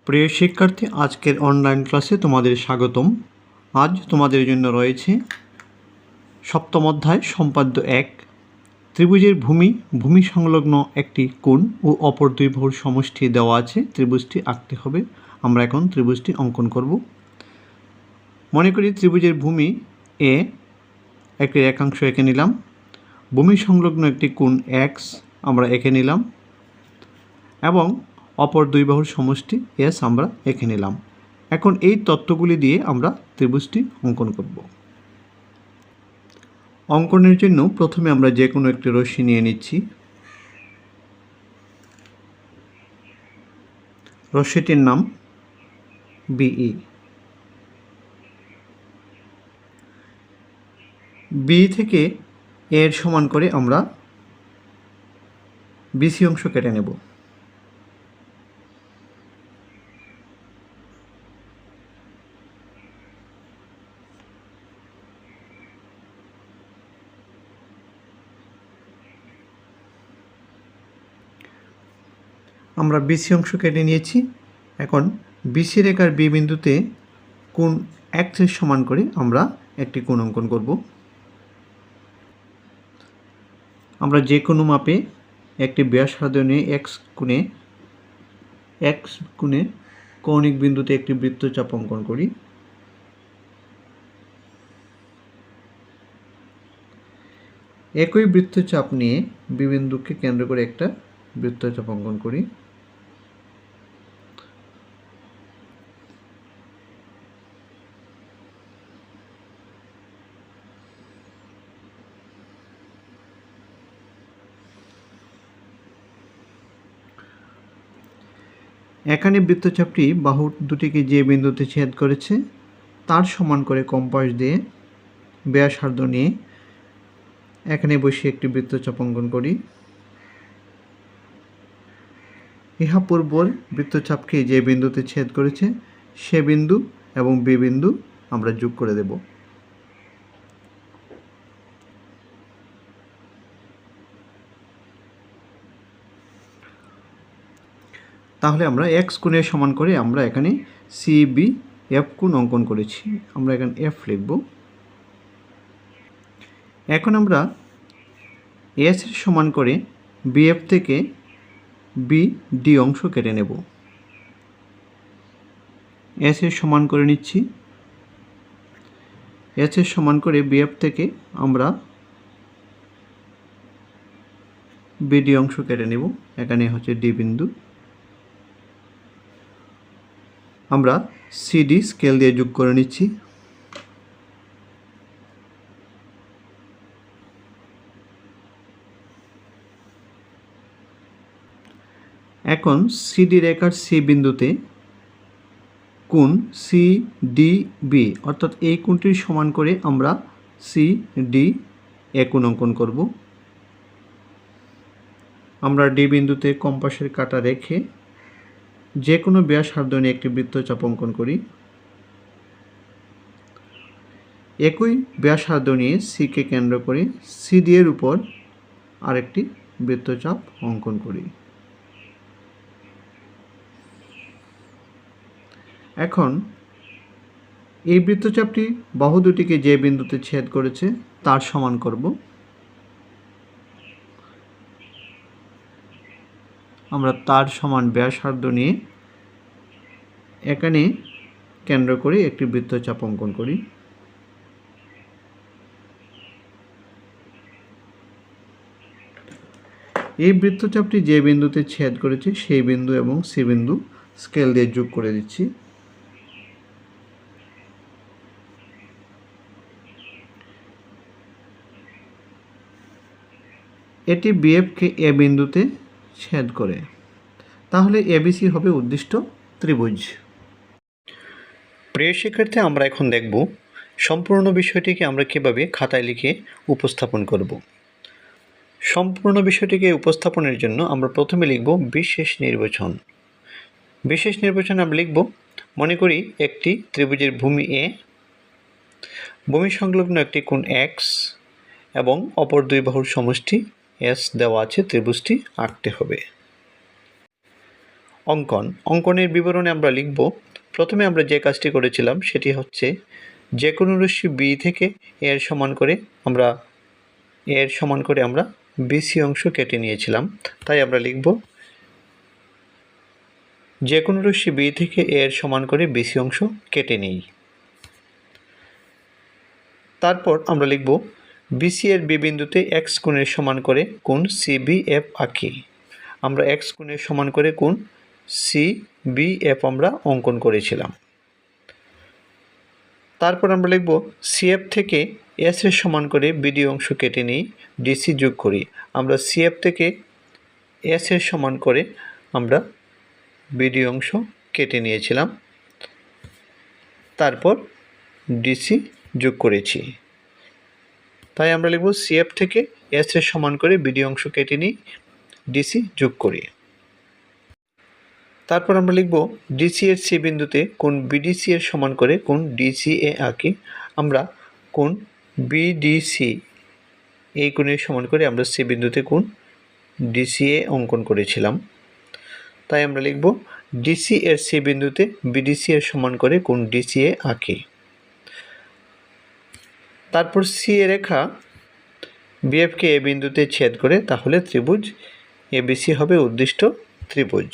প্রিয় শিক্ষার্থী, আজকের অনলাইন ক্লাসে তোমাদের স্বাগতম। আজ তোমাদের জন্য রয়েছে সপ্তম অধ্যায় সম্পাদ্য 1, ত্রিভুজের ভূমি সংলগ্ন একটি কোণ ও অপর দুই বাহুর সমষ্টি দেওয়া আছে, ত্রিভুজটি আঁকতে হবে। আমরা এখন ত্রিভুজটি অঙ্কন করব। মনে করি ত্রিভুজের ভূমি এ, একটি রেখাংশ এঁকে নিলাম। ভূমি সংলগ্ন একটি কোণ এক্স আমরা এঁকে নিলাম এবং অপর দুই বাহুর সমষ্টি এস আমরা এঁকে নিলাম। এখন এই তথ্যগুলি দিয়ে আমরা ত্রিভুজটি অঙ্কন করব। অঙ্কনের জন্য প্রথমে আমরা যে কোনো একটি রশ্মি নিয়ে নিচ্ছি। রশ্মিটির নাম বিই। বি থেকে এর সমান করে আমরা বিসি অংশ কেটে নেব। আমরা বিসি অংশ কেটে নিয়েছি। এখন বিসি রেখার বি বিন্দুতে কোণ এক্সের সমান করে আমরা একটি কোণ অঙ্কন করব। আমরা যে কোনো মাপে একটি ব্যাসার্ধ নিয়ে এক্স কোণে কৌণিক বিন্দুতে একটি বৃত্তচাপ অঙ্কন করি। একই বৃত্তচাপ নিয়ে বি বিন্দুকে কেন্দ্র করে একটা বৃত্তচাপ অঙ্কন করি। এখানে বৃত্তচাপটি বাহু দুটিকে যে বিন্দুতে ছেদ করেছে তার সমান করে কম্পাস দিয়ে ব্যাসার্ধ নিয়ে এখানে বসে একটি বৃত্তচাপ অঙ্কন করি। ইহা পূর্বর বৃত্তচাপকে যে বিন্দুতে ছেদ করেছে সে বিন্দু এবং বি বিন্দু আমরা যোগ করে দেব। তাহলে আমরা এক্স কোণের সমান করে আমরা এখানে সিবি এফ কোণ অঙ্কন করেছি। আমরা এখানে এফ লিখব। এখন আমরা এস এর সমান করে বিএফ থেকে বিডি অংশ কেটে নেব। এস এর সমান করে নিচ্ছি। এস এর সমান করে বিএফ থেকে আমরা বিডি অংশ কেটে নেব। এখানে হচ্ছে ডি বিন্দু। আমরা সিডি স্কেল দিয়ে যোগ করে নিচ্ছি। এখন সিডি রেখার সি বিন্দুতে কোণ সিডিবি অর্থাৎ এই কোণটির সমান করে আমরা সিডি এ কোণ অঙ্কন করব। আমরা ডি বিন্দুতে কম্পাসের কাঁটা রেখে যে কোনো ব্যাসার্ধ নিয়ে একটি বৃত্তচাপ অঙ্কন করি। একই ব্যাসার্ধ নিয়ে সিকে কেন্দ্র করে সিডি এর উপর আরেকটি বৃত্তচাপ অঙ্কন করি। এখন এই বৃত্তচাপটি বাহু দুটিকে যে বিন্দুতে ছেদ করেছে তার সমান করব। আমরা তার সমান ব্যাসার্ধ নিয়ে এখানে কেন্দ্র করে একটি বৃত্তচাপ অঙ্কন করি। এই বৃত্তচাপটি যে বিন্দুতে ছেদ করেছে সেই বিন্দু এবং সি বিন্দু স্কেল দিয়ে যোগ করে দিচ্ছি। এটি বিএফকে এ বিন্দুতে ছেদ করে, তাহলে এবিসি হবে উদ্দিষ্ট ত্রিভুজ। প্রিয় শিক্ষার্থী, আমরা এখন দেখব সম্পূর্ণ বিষয়টিকে আমরা কিভাবে খাতায় লিখে উপস্থাপন করব। সম্পূর্ণ বিষয়টিকে উপস্থাপনের জন্য আমরা প্রথমে লিখব বিশেষ নির্বাচন। বিশেষ নির্বাচন আমরা লিখব, মনে করি একটি ত্রিভুজের ভূমি এ, ভূমি সংলগ্ন একটি কোণ এক্স এবং অপর দুই বাহুর সমষ্টি এস দেওয়া আছে, ত্রিভুজটি আঁকতে হবে। অঙ্কনের বিবরণে আমরা লিখব, প্রথমে আমরা যে কাজটি করেছিলাম সেটি হচ্ছে যে কোনো রশ্মি বি থেকে এর সমান করে আমরা বিসি অংশ কেটে নিয়েছিলাম। তাই আমরা লিখব যে কোনো রশ্মি বি থেকে এর সমান করে বিসি অংশ কেটে নিই। তারপর আমরা লিখব বিসি এর বি বিন্দুতে এক্স কোণের সমান করে কোণ সিবিএফ আঁকি। আমরা এক্স কোণের সমান করে কোণ সিবিএফ আমরা অঙ্কন করেছিলাম। তারপর আমরা লিখব সিএফ থেকে এস এর সমান করে বিডি অংশ কেটে নিই, ডিসি যোগ করি। আমরা সিএফ থেকে এস এর সমান করে আমরা বিডি অংশ কেটে নিয়েছিলাম, তারপর ডিসি যোগ করেছি। তাই আমরা লিখব সিএফ থেকে এস এর সমান করে বিডি অংশ কেটে নিই, ডিসি যোগ করি। তারপর আমরা লিখব ডিসি এর সি বিন্দুতে কোণ বিডিসি এর সমান করে কোণ ডিসিএ আঁকি। আমরা কোণ বিডিসি এই কোণের সমান করে আমরা সি বিন্দুতে কোণ ডিসিএ অঙ্কন করেছিলাম। তাই আমরা লিখব ডিসি এর সি বিন্দুতে বিডিসি এর সমান করে কোণ ডিসিএ আঁকি। তারপর সি এ রেখা বিএফকে এ বিন্দুতে ছেদ করে, তাহলে ত্রিভুজ এবিসি হবে উদ্দিষ্ট ত্রিভুজ।